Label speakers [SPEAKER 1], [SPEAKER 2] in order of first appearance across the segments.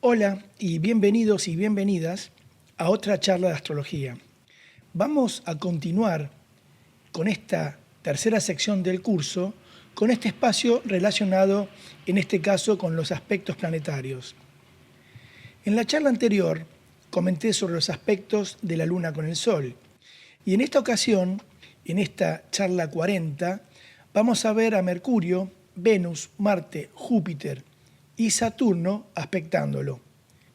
[SPEAKER 1] Hola y bienvenidos y bienvenidas a otra charla de astrología. Vamos a continuar con esta tercera sección del curso, con este espacio relacionado, en este caso, con los aspectos planetarios. En la charla anterior comenté sobre los aspectos de la Luna con el Sol. Y en esta ocasión, en esta charla 40, vamos a ver a Mercurio, Venus, Marte, Júpiter y Saturno aspectándolo,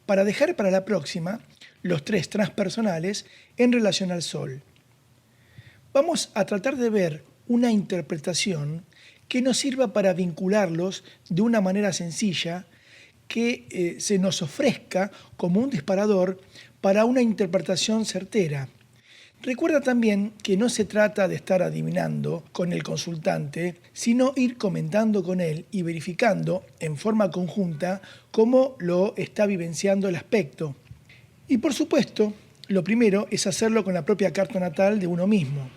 [SPEAKER 1] para dejar para la próxima los tres transpersonales en relación al Sol. Vamos a tratar de ver una interpretación que nos sirva para vincularlos de una manera sencilla, que se nos ofrezca como un disparador para una interpretación certera. Recuerda también que no se trata de estar adivinando con el consultante, sino ir comentando con él y verificando en forma conjunta cómo lo está vivenciando el aspecto. Y por supuesto, lo primero es hacerlo con la propia carta natal de uno mismo.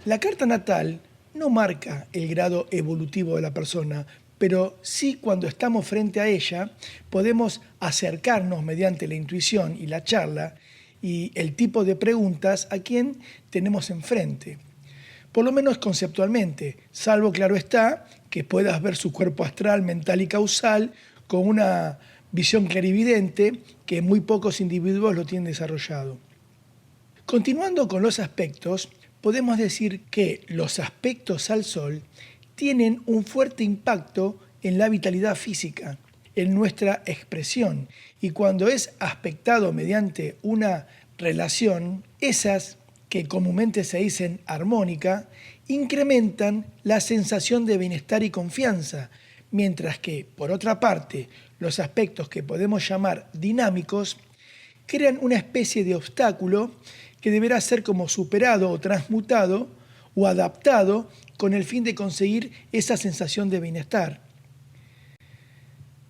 [SPEAKER 1] La carta natal no marca el grado evolutivo de la persona, pero sí, cuando estamos frente a ella, podemos acercarnos mediante la intuición y la charla y el tipo de preguntas a quien tenemos enfrente. Por lo menos conceptualmente, salvo, claro está, que puedas ver su cuerpo astral, mental y causal con una visión clarividente que muy pocos individuos lo tienen desarrollado. Continuando con los aspectos, podemos decir que los aspectos al Sol tienen un fuerte impacto en la vitalidad física, en nuestra expresión, y cuando es aspectado mediante una relación, esas que comúnmente se dicen armónica, incrementan la sensación de bienestar y confianza, mientras que, por otra parte, los aspectos que podemos llamar dinámicos crean una especie de obstáculo que deberá ser como superado o transmutado o adaptado con el fin de conseguir esa sensación de bienestar.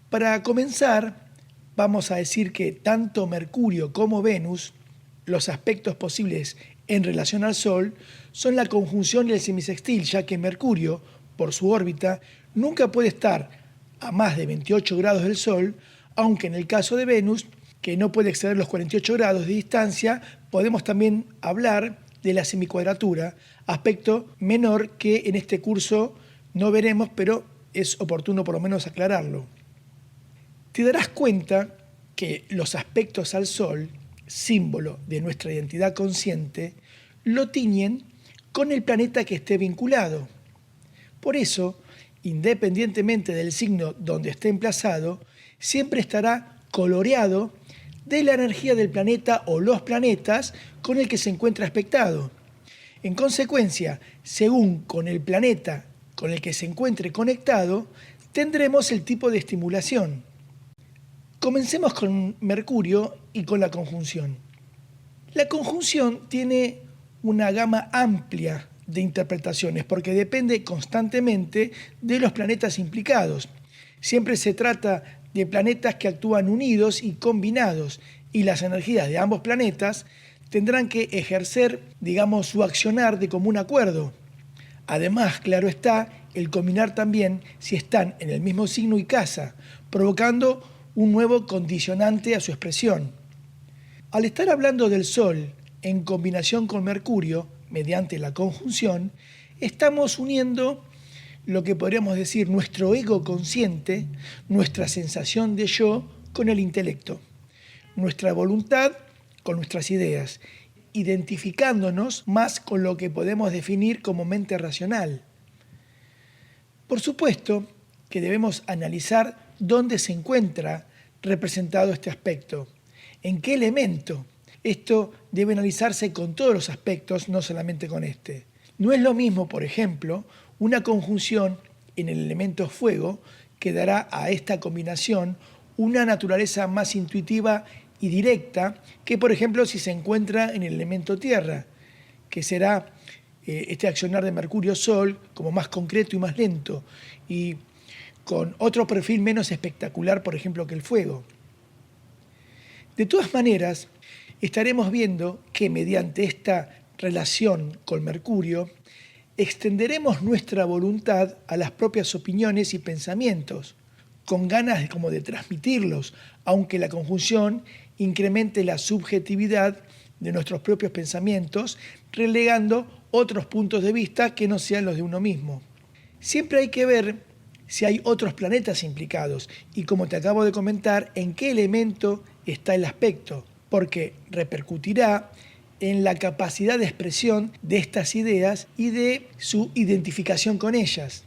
[SPEAKER 1] Para comenzar, vamos a decir que tanto Mercurio como Venus, los aspectos posibles en relación al Sol, son la conjunción y el semisextil, ya que Mercurio, por su órbita, nunca puede estar a más de 28 grados del Sol, aunque en el caso de Venus, que no puede exceder los 48 grados de distancia, podemos también hablar de la semicuadratura, aspecto menor que en este curso no veremos, pero es oportuno por lo menos aclararlo. Te darás cuenta que los aspectos al Sol, símbolo de nuestra identidad consciente, lo tiñen con el planeta que esté vinculado. Por eso, independientemente del signo donde esté emplazado, siempre estará coloreado de la energía del planeta o los planetas con el que se encuentra aspectado. En consecuencia, según con el planeta con el que se encuentre conectado, tendremos el tipo de estimulación. Comencemos con Mercurio y con la conjunción. La conjunción tiene una gama amplia de interpretaciones porque depende constantemente de los planetas implicados. Siempre se trata de planetas que actúan unidos y combinados, y las energías de ambos planetas tendrán que ejercer, su accionar de común acuerdo. Además, claro está, el combinar también si están en el mismo signo y casa, provocando un nuevo condicionante a su expresión. Al estar hablando del Sol en combinación con Mercurio, mediante la conjunción, estamos uniendo lo que podríamos decir nuestro ego consciente, nuestra sensación de yo con el intelecto, nuestra voluntad con nuestras ideas, identificándonos más con lo que podemos definir como mente racional. Por supuesto que debemos analizar dónde se encuentra representado este aspecto, en qué elemento. Esto debe analizarse con todos los aspectos, no solamente con este. No es lo mismo, por ejemplo, una conjunción en el elemento fuego que dará a esta combinación una naturaleza más intuitiva y directa que, por ejemplo, si se encuentra en el elemento tierra, que será este accionar de Mercurio-Sol como más concreto y más lento, y con otro perfil menos espectacular, por ejemplo, que el fuego. De todas maneras, estaremos viendo que mediante esta relación con Mercurio, extenderemos nuestra voluntad a las propias opiniones y pensamientos, con ganas como de transmitirlos, aunque la conjunción incremente la subjetividad de nuestros propios pensamientos, relegando otros puntos de vista que no sean los de uno mismo. Siempre hay que ver si hay otros planetas implicados y, como te acabo de comentar, en qué elemento está el aspecto, porque repercutirá en la capacidad de expresión de estas ideas y de su identificación con ellas.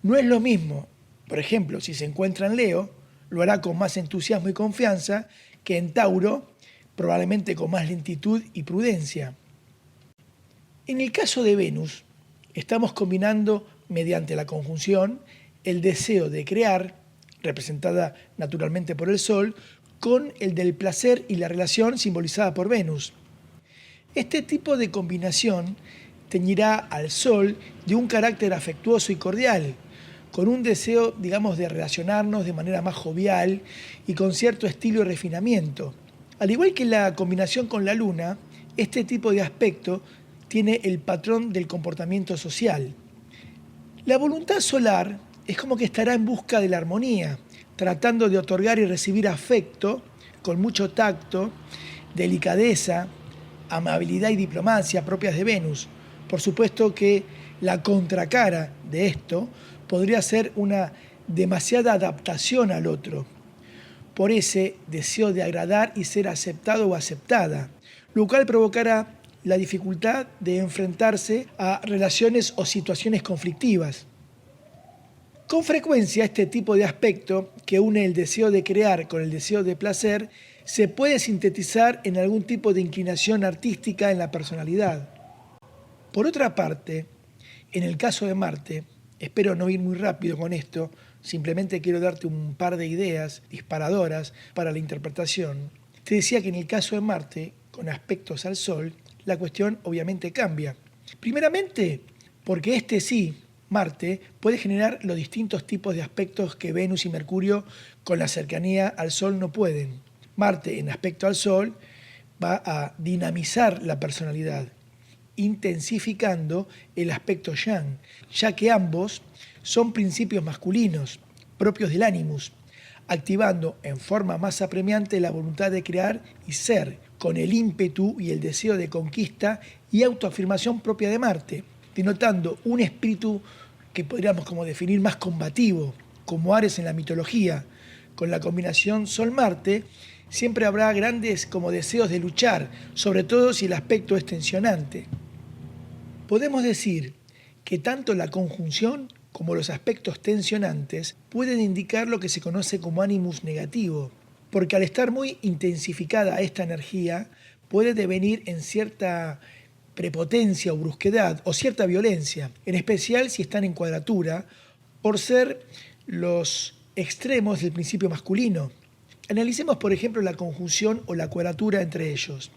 [SPEAKER 1] No es lo mismo, por ejemplo, si se encuentra en Leo, lo hará con más entusiasmo y confianza que en Tauro, probablemente con más lentitud y prudencia. En el caso de Venus, estamos combinando mediante la conjunción el deseo de crear, representada naturalmente por el Sol, con el del placer y la relación simbolizada por Venus. Este tipo de combinación teñirá al Sol de un carácter afectuoso y cordial, con un deseo, digamos, de relacionarnos de manera más jovial y con cierto estilo y refinamiento. Al igual que la combinación con la Luna, este tipo de aspecto tiene el patrón del comportamiento social. La voluntad solar es como que estará en busca de la armonía, tratando de otorgar y recibir afecto con mucho tacto, delicadeza, amabilidad y diplomacia propias de Venus. Por supuesto que la contracara de esto podría ser una demasiada adaptación al otro, por ese deseo de agradar y ser aceptado o aceptada, lo cual provocará la dificultad de enfrentarse a relaciones o situaciones conflictivas. Con frecuencia este tipo de aspecto, que une el deseo de crear con el deseo de placer, se puede sintetizar en algún tipo de inclinación artística en la personalidad. Por otra parte, en el caso de Marte, espero no ir muy rápido con esto, simplemente quiero darte un par de ideas disparadoras para la interpretación. Te decía que en el caso de Marte, con aspectos al Sol, la cuestión obviamente cambia. Primeramente, porque este sí, Marte, puede generar los distintos tipos de aspectos que Venus y Mercurio con la cercanía al Sol no pueden. Marte, en aspecto al Sol, va a dinamizar la personalidad, intensificando el aspecto yang, ya que ambos son principios masculinos, propios del ánimus, activando en forma más apremiante la voluntad de crear y ser, con el ímpetu y el deseo de conquista y autoafirmación propia de Marte, denotando un espíritu que podríamos como definir más combativo, como Ares en la mitología. Con la combinación Sol-Marte siempre habrá grandes como deseos de luchar, sobre todo si el aspecto es tensionante. Podemos decir que tanto la conjunción como los aspectos tensionantes pueden indicar lo que se conoce como ánimus negativo, porque al estar muy intensificada esta energía puede devenir en cierta prepotencia o brusquedad o cierta violencia, en especial si están en cuadratura, por ser los extremos del principio masculino. Analicemos, por ejemplo, la conjunción o la cuadratura entre ellos.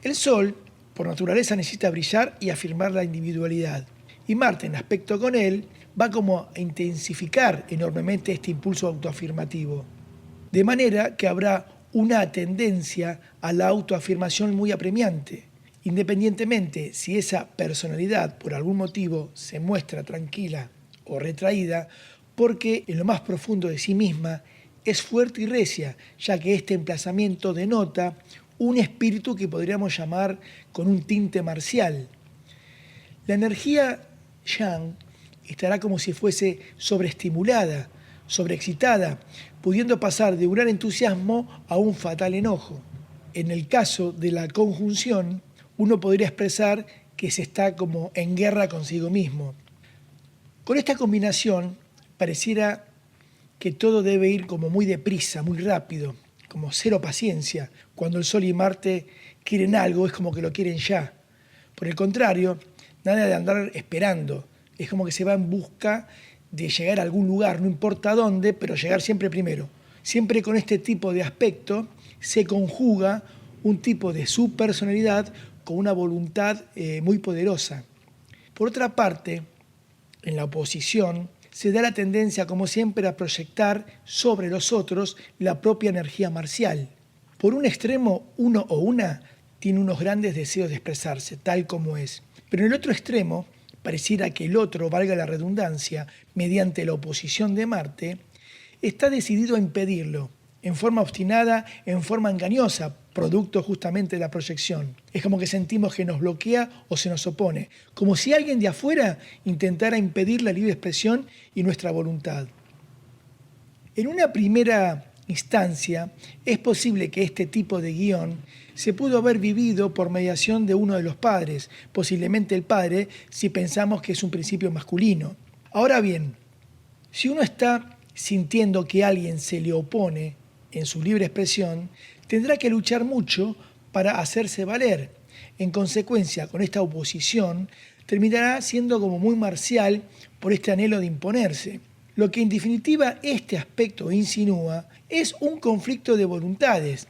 [SPEAKER 1] El Sol, por naturaleza, necesita brillar y afirmar la individualidad, y Marte, en aspecto con él, va como a intensificar enormemente este impulso autoafirmativo. De manera que habrá una tendencia a la autoafirmación muy apremiante, independientemente si esa personalidad por algún motivo se muestra tranquila o retraída, porque en lo más profundo de sí misma es fuerte y recia, ya que este emplazamiento denota un espíritu que podríamos llamar con un tinte marcial. La energía yang estará como si fuese sobreestimulada, sobreexcitada, pudiendo pasar de un gran entusiasmo a un fatal enojo. En el caso de la conjunción, uno podría expresar que se está como en guerra consigo mismo. Con esta combinación pareciera que todo debe ir como muy deprisa, muy rápido, como cero paciencia. Cuando el Sol y Marte quieren algo, es como que lo quieren ya. Por el contrario, nada de andar esperando. Es como que se va en busca de llegar a algún lugar, no importa dónde, pero llegar siempre primero. Siempre con este tipo de aspecto se conjuga un tipo de subpersonalidad con una voluntad muy poderosa. Por otra parte, en la oposición, se da la tendencia, como siempre, a proyectar sobre los otros la propia energía marcial. Por un extremo, uno o una tiene unos grandes deseos de expresarse, tal como es. Pero en el otro extremo, pareciera que el otro, valga la redundancia, mediante la oposición de Marte, está decidido a impedirlo, en forma obstinada, en forma engañosa, producto justamente de la proyección. Es como que sentimos que nos bloquea o se nos opone, como si alguien de afuera intentara impedir la libre expresión y nuestra voluntad. En una primera instancia, es posible que este tipo de guión se pudo haber vivido por mediación de uno de los padres, posiblemente el padre, si pensamos que es un principio masculino. Ahora bien, si uno está sintiendo que alguien se le opone en su libre expresión, tendrá que luchar mucho para hacerse valer. En consecuencia, con esta oposición, terminará siendo como muy marcial por este anhelo de imponerse. Lo que en definitiva este aspecto insinúa es un conflicto de voluntades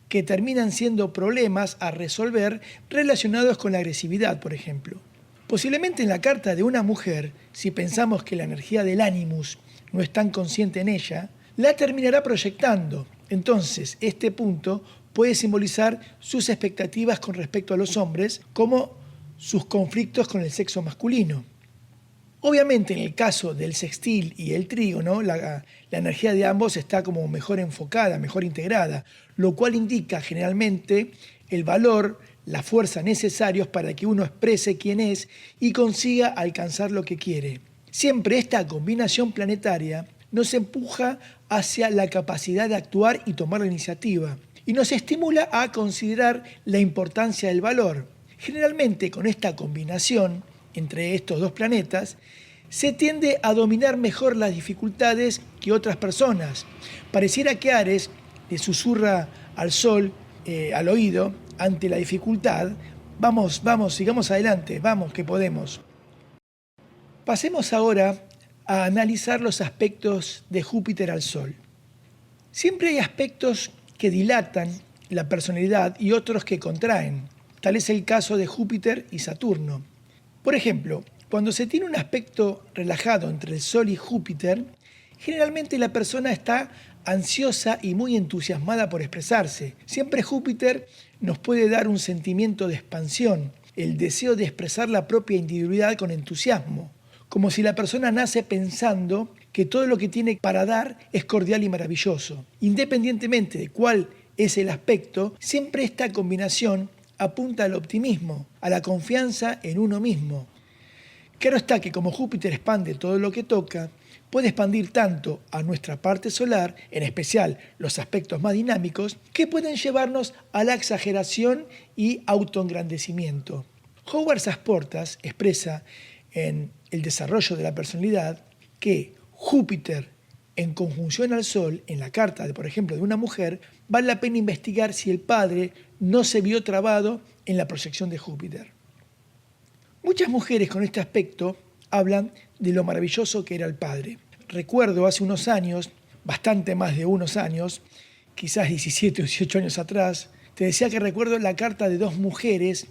[SPEAKER 1] que terminan siendo problemas a resolver relacionados con la agresividad, por ejemplo. Posiblemente en la carta de una mujer, si pensamos que la energía del ánimus no es tan consciente en ella, la terminará proyectando. Entonces, este punto puede simbolizar sus expectativas con respecto a los hombres como sus conflictos con el sexo masculino. Obviamente en el caso del sextil y el trígono, la energía de ambos está como mejor enfocada, mejor integrada, lo cual indica generalmente el valor, la fuerza necesarios para que uno exprese quién es y consiga alcanzar lo que quiere. Siempre esta combinación planetaria nos empuja hacia la capacidad de actuar y tomar la iniciativa, y nos estimula a considerar la importancia del valor. Generalmente con esta combinación entre estos dos planetas, se tiende a dominar mejor las dificultades que otras personas. Pareciera que Ares le susurra al Sol, al oído, ante la dificultad: vamos, vamos, sigamos adelante, vamos, que podemos. Pasemos ahora a analizar los aspectos de Júpiter al Sol. Siempre hay aspectos que dilatan la personalidad y otros que contraen. Tal es el caso de Júpiter y Saturno. Por ejemplo, cuando se tiene un aspecto relajado entre el Sol y Júpiter, generalmente la persona está ansiosa y muy entusiasmada por expresarse. Siempre Júpiter nos puede dar un sentimiento de expansión, el deseo de expresar la propia individualidad con entusiasmo, como si la persona nace pensando que todo lo que tiene para dar es cordial y maravilloso. Independientemente de cuál es el aspecto, siempre esta combinación apunta al optimismo, a la confianza en uno mismo. Claro está que como Júpiter expande todo lo que toca, puede expandir tanto a nuestra parte solar, en especial los aspectos más dinámicos, que pueden llevarnos a la exageración y autoengrandecimiento. Howard Sasportas expresa en El desarrollo de la personalidad que Júpiter en conjunción al Sol, en la carta, por ejemplo, de una mujer, vale la pena investigar si el padre no se vio trabado en la proyección de Júpiter. Muchas mujeres con este aspecto hablan de lo maravilloso que era el padre. Recuerdo hace unos años, bastante más de unos años, quizás 17 o 18 años atrás, te decía que recuerdo la carta de dos mujeres,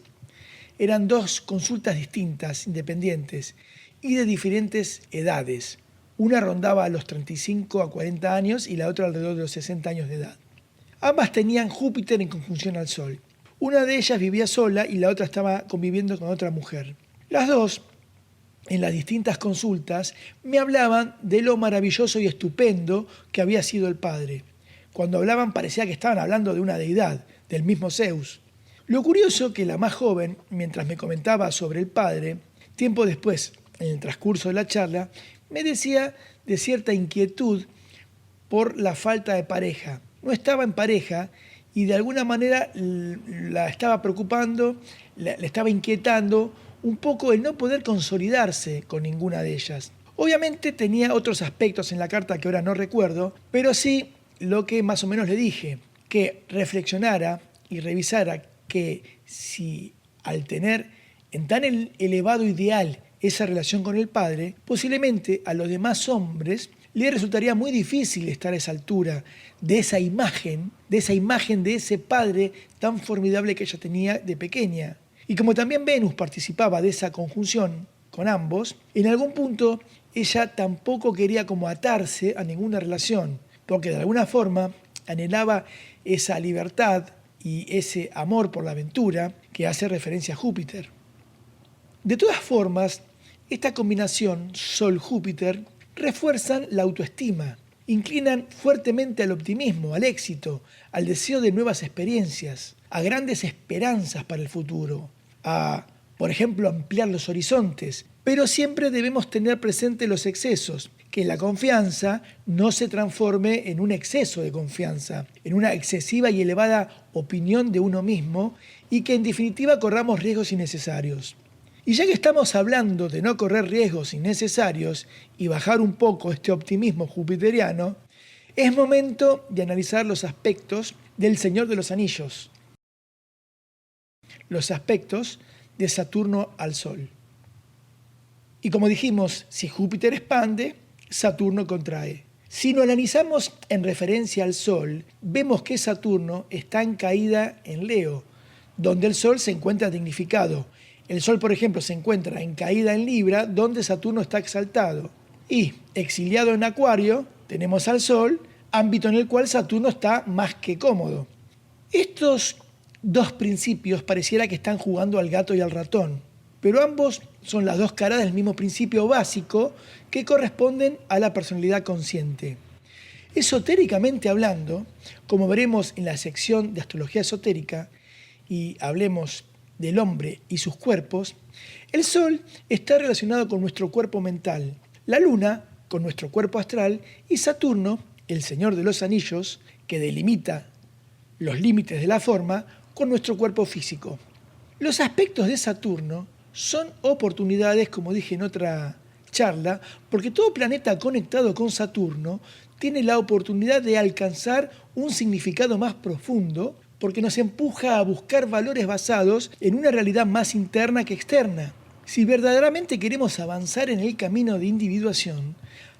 [SPEAKER 1] eran dos consultas distintas, independientes, y de diferentes edades. Una rondaba a los 35 a 40 años y la otra alrededor de los 60 años de edad. Ambas tenían Júpiter en conjunción al Sol. Una de ellas vivía sola y la otra estaba conviviendo con otra mujer. Las dos, en las distintas consultas, me hablaban de lo maravilloso y estupendo que había sido el padre. Cuando hablaban parecía que estaban hablando de una deidad, del mismo Zeus. Lo curioso que la más joven, mientras me comentaba sobre el padre, tiempo después, en el transcurso de la charla, me decía de cierta inquietud por la falta de pareja. No estaba en pareja y de alguna manera la estaba preocupando, le estaba inquietando un poco el no poder consolidarse con ninguna de ellas. Obviamente tenía otros aspectos en la carta que ahora no recuerdo, pero sí lo que más o menos le dije, que reflexionara y revisara que si al tener en tan elevado ideal esa relación con el padre, posiblemente a los demás hombres le resultaría muy difícil estar a esa altura de esa imagen de ese padre tan formidable que ella tenía de pequeña. Y como también Venus participaba de esa conjunción con ambos, en algún punto ella tampoco quería como atarse a ninguna relación, porque de alguna forma anhelaba esa libertad y ese amor por la aventura que hace referencia a Júpiter. De todas formas, esta combinación Sol-Júpiter refuerzan la autoestima inclinan fuertemente al optimismo, al éxito, al deseo de nuevas experiencias, a grandes esperanzas para el futuro, a, por ejemplo, ampliar los horizontes. Pero siempre debemos tener presente los excesos, que la confianza no se transforme en un exceso de confianza, en una excesiva y elevada opinión de uno mismo y que en definitiva corramos riesgos innecesarios. Y ya que estamos hablando de no correr riesgos innecesarios y bajar un poco este optimismo jupiteriano, es momento de analizar los aspectos del Señor de los Anillos, los aspectos de Saturno al Sol. Y como dijimos, si Júpiter expande, Saturno contrae. Si lo analizamos en referencia al Sol, vemos que Saturno está en caída en Leo, donde el Sol se encuentra dignificado. El Sol, por ejemplo, se encuentra en caída en Libra, donde Saturno está exaltado. Y exiliado en Acuario, tenemos al Sol, ámbito en el cual Saturno está más que cómodo. Estos dos principios pareciera que están jugando al gato y al ratón, pero ambos son las dos caras del mismo principio básico que corresponden a la personalidad consciente. Esotéricamente hablando, como veremos en la sección de astrología esotérica, y hablemos del hombre y sus cuerpos, el Sol está relacionado con nuestro cuerpo mental, la Luna con nuestro cuerpo astral y Saturno, el Señor de los Anillos, que delimita los límites de la forma, con nuestro cuerpo físico. Los aspectos de Saturno son oportunidades, como dije en otra charla, porque todo planeta conectado con Saturno tiene la oportunidad de alcanzar un significado más profundo, porque nos empuja a buscar valores basados en una realidad más interna que externa. Si verdaderamente queremos avanzar en el camino de individuación,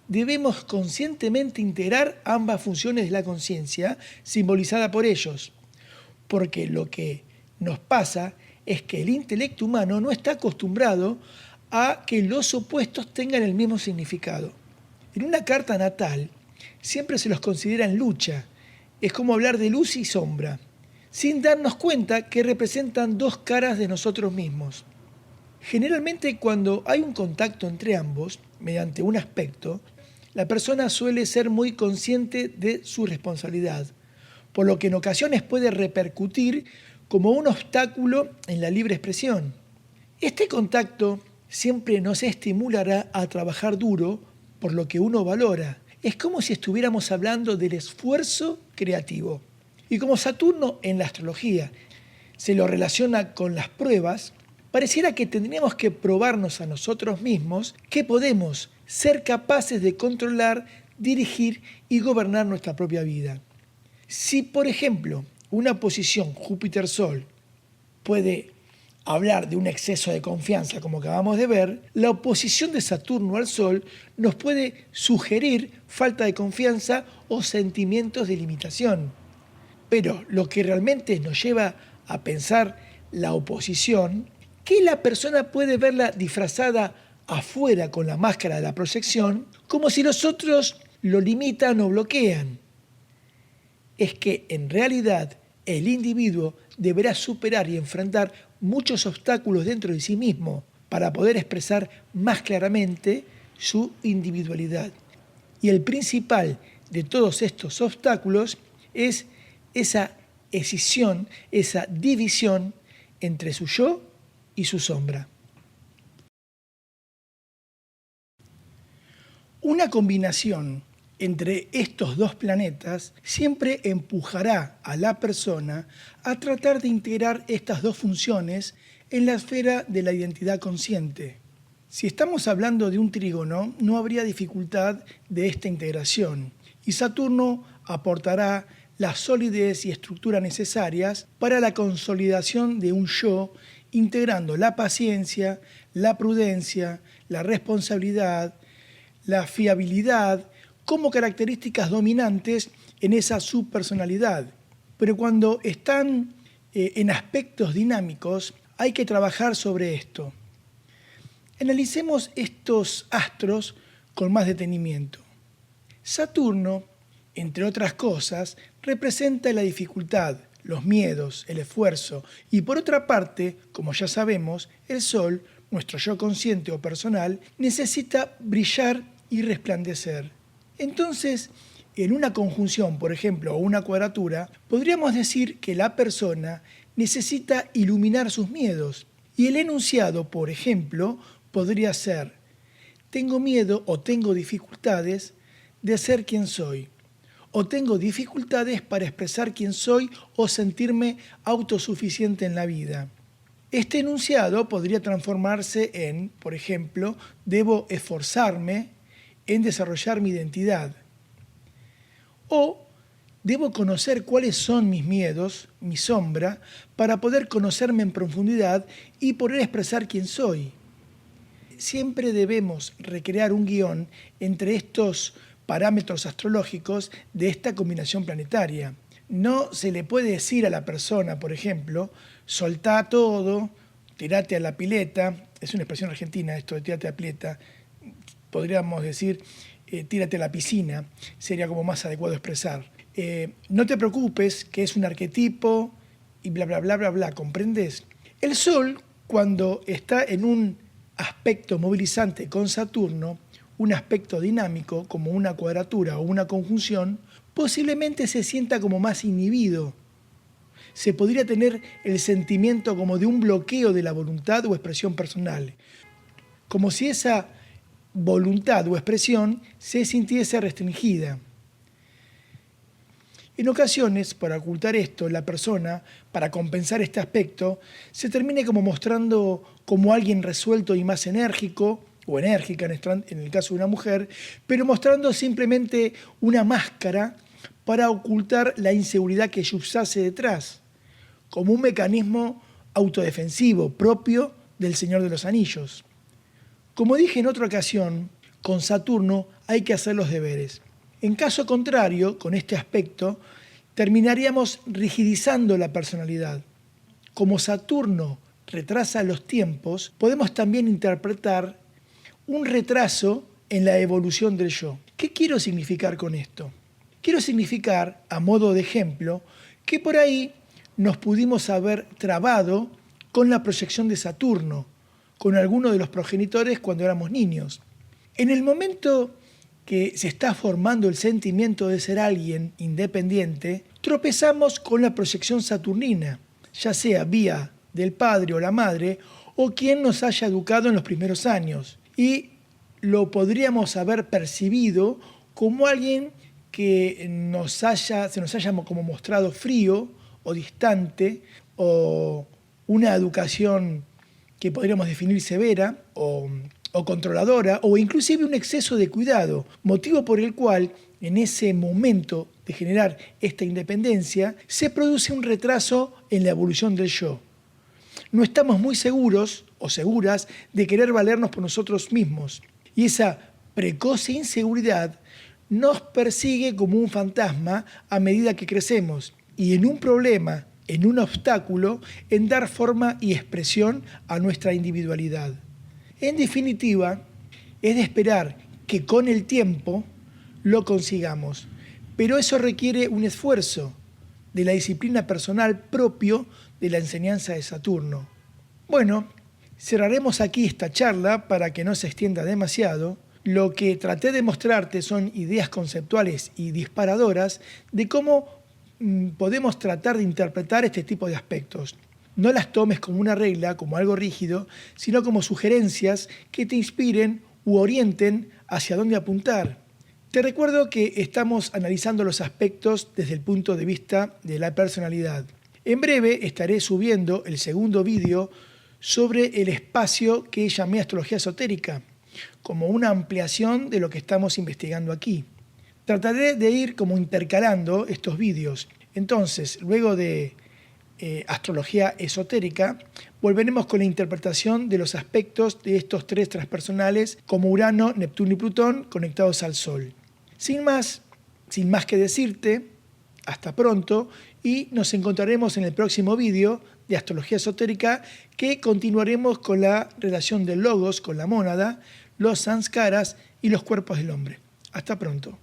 [SPEAKER 1] debemos conscientemente integrar ambas funciones de la conciencia simbolizada por ellos, porque lo que nos pasa es que el intelecto humano no está acostumbrado a que los opuestos tengan el mismo significado. En una carta natal siempre se los considera en lucha, es como hablar de luz y sombra, sin darnos cuenta que representan dos caras de nosotros mismos. Generalmente cuando hay un contacto entre ambos, mediante un aspecto, la persona suele ser muy consciente de su responsabilidad, por lo que en ocasiones puede repercutir como un obstáculo en la libre expresión. Este contacto siempre nos estimulará a trabajar duro por lo que uno valora. Es como si estuviéramos hablando del esfuerzo creativo. Y como Saturno en la astrología se lo relaciona con las pruebas, pareciera que tendríamos que probarnos a nosotros mismos que podemos ser capaces de controlar, dirigir y gobernar nuestra propia vida. Si, por ejemplo, una posición Júpiter-Sol puede hablar de un exceso de confianza, como acabamos de ver, la oposición de Saturno al Sol nos puede sugerir falta de confianza o sentimientos de limitación. Pero lo que realmente nos lleva a pensar la oposición, que la persona puede verla disfrazada afuera con la máscara de la proyección, como si los otros lo limitan o bloquean. Es que en realidad el individuo deberá superar y enfrentar muchos obstáculos dentro de sí mismo para poder expresar más claramente su individualidad. Y el principal de todos estos obstáculos es esa escisión, esa división entre su yo y su sombra. Una combinación entre estos dos planetas siempre empujará a la persona a tratar de integrar estas dos funciones en la esfera de la identidad consciente. Si estamos hablando de un trígono, no habría dificultad de esta integración, y Saturno aportará la solidez y estructura necesarias para la consolidación de un yo, integrando la paciencia, la prudencia, la responsabilidad, la fiabilidad, como características dominantes en esa subpersonalidad. Pero cuando están en aspectos dinámicos, hay que trabajar sobre esto. Analicemos estos astros con más detenimiento. Saturno, entre otras cosas, representa la dificultad, los miedos, el esfuerzo, y por otra parte, como ya sabemos, el Sol, nuestro yo consciente o personal, necesita brillar y resplandecer. Entonces, En una conjunción, por ejemplo, o una cuadratura, podríamos decir que la persona necesita iluminar sus miedos. Y el enunciado, por ejemplo, podría ser: tengo miedo o tengo dificultades de ser quien soy. O tengo dificultades para expresar quién soy o sentirme autosuficiente en la vida. Este enunciado podría transformarse en, por ejemplo, debo esforzarme en desarrollar mi identidad. O debo conocer cuáles son mis miedos, mi sombra, para poder conocerme en profundidad y poder expresar quién soy. Siempre debemos recrear un guión entre estos parámetros astrológicos de esta combinación planetaria. No se le puede decir a la persona, por ejemplo, soltá todo, tirate a la pileta. Es una expresión argentina esto de tirate a la pileta. Podríamos decir tírate a la piscina, sería como más adecuado expresar. No te preocupes, que es un arquetipo y bla, bla, bla, bla, bla, ¿comprendes? El Sol, cuando está en un aspecto movilizante con Saturno, un aspecto dinámico como una cuadratura o una conjunción, posiblemente se sienta como más inhibido. Se podría tener el sentimiento como de un bloqueo de la voluntad o expresión personal, como si esa voluntad o expresión se sintiese restringida. En ocasiones, para ocultar esto, la persona, para compensar este aspecto, se termina como mostrando como alguien resuelto y más enérgico, o enérgica en el caso de una mujer, pero mostrando simplemente una máscara para ocultar la inseguridad que subyace detrás, como un mecanismo autodefensivo propio del Señor de los Anillos. Como dije en otra ocasión, con Saturno hay que hacer los deberes. En caso contrario, con este aspecto, terminaríamos rigidizando la personalidad. Como Saturno retrasa los tiempos, podemos también interpretar un retraso en la evolución del yo. ¿Qué quiero significar con esto? Quiero significar, a modo de ejemplo, que por ahí nos pudimos haber trabado con la proyección de Saturno, con alguno de los progenitores cuando éramos niños. En el momento que se está formando el sentimiento de ser alguien independiente, tropezamos con la proyección saturnina, ya sea vía del padre o la madre o quien nos haya educado en los primeros años. Y lo podríamos haber percibido como alguien que se nos haya como mostrado frío o distante, o una educación que podríamos definir severa o controladora, o inclusive un exceso de cuidado, motivo por el cual en ese momento de generar esta independencia se produce un retraso en la evolución del yo. No estamos muy seguros o seguras de querer valernos por nosotros mismos, y esa precoz inseguridad nos persigue como un fantasma a medida que crecemos, y en un problema, en un obstáculo, en dar forma y expresión a nuestra individualidad. En definitiva, es de esperar que con el tiempo lo consigamos, pero eso requiere un esfuerzo de la disciplina personal propio de la enseñanza de Saturno. Bueno, cerraremos aquí esta charla para que no se extienda demasiado. Lo que traté de mostrarte son ideas conceptuales y disparadoras de cómo podemos tratar de interpretar este tipo de aspectos. No las tomes como una regla, como algo rígido, sino como sugerencias que te inspiren u orienten hacia dónde apuntar. Te recuerdo que estamos analizando los aspectos desde el punto de vista de la personalidad. En breve estaré subiendo el segundo vídeo sobre el espacio que llamé astrología esotérica, como una ampliación de lo que estamos investigando aquí. Trataré de ir como intercalando estos vídeos. Entonces, luego de astrología esotérica, volveremos con la interpretación de los aspectos de estos tres transpersonales como Urano, Neptuno y Plutón conectados al Sol. Sin más que decirte, hasta pronto y nos encontraremos en el próximo vídeo de astrología esotérica, que continuaremos con la relación del logos con la mónada, los sanskaras y los cuerpos del hombre. Hasta pronto.